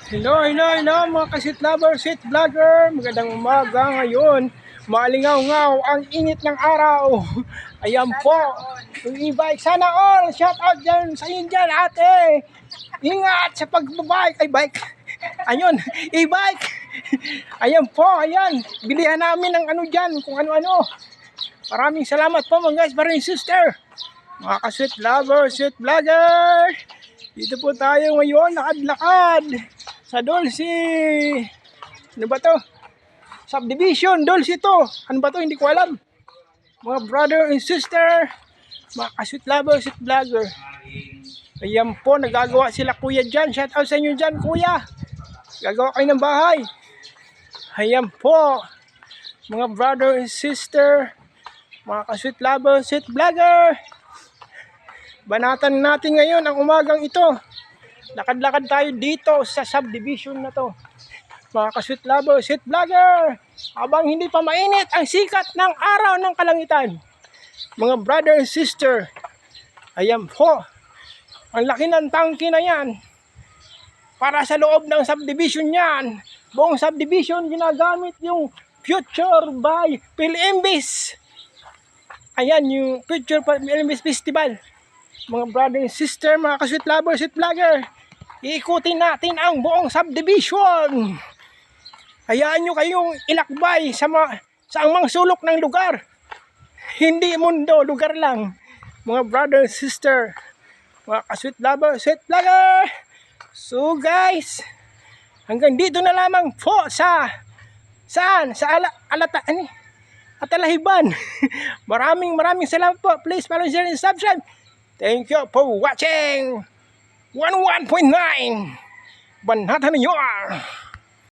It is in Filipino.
Hello mga ka-seat lover, seat vlogger. Magandang umaga ngayon. Malingaw-ngaw ang init ng araw. Ayan po. Yung e-bike, sana all. Shout out dyan sa inyo dyan, ate. Ingat sa pagbabike. Ay, bike. Ayun, e-bike. Ayan po, ayan. Bilihan namin ng ano dyan, kung ano-ano. Maraming salamat po mga guys, maraming sister. Mga ka-seat lover, seat vlogger. Dito po tayo ngayon, lakad-lakad sa Dulce. Ano ba to? Subdivision, Dulce to. Ano ba to? Hindi ko alam. Mga brother and sister, mga ka-seat lover, seat vlogger. Ayan po, nagagawa sila kuya dyan. Shout out sa inyo dyan, kuya. Gagawa kayo ng bahay. Ayan po, mga brother and sister, mga ka-seat lover, seat vlogger. Banatan natin ngayon ang umagang ito. Lakad-lakad tayo dito sa subdivision na to. Mga ka-seat lover, seat vlogger. Habang hindi pa mainit ang sikat ng araw ng kalangitan. Mga brother and sister. Ayan po. Ang laki ng tangke na yan. Para sa loob ng subdivision yan. Buong subdivision ginagamit yung Future by Philimbis. Ayan yung Future by Philimbis Festival. Mga brother and sister, mga ka-seat lover, seat vlogger, iikutin natin ang buong subdivision. Hayaan nyo kayong ilakbay sa angmang sulok ng lugar. Hindi mundo, lugar lang. Mga brother and sister, mga ka-seat lover, seat vlogger. So guys, hanggang dito na lamang po sa Atalahiban. Maraming salamat po. Please follow, share, and subscribe. Thank you for watching 11.9 Banatan ninyo.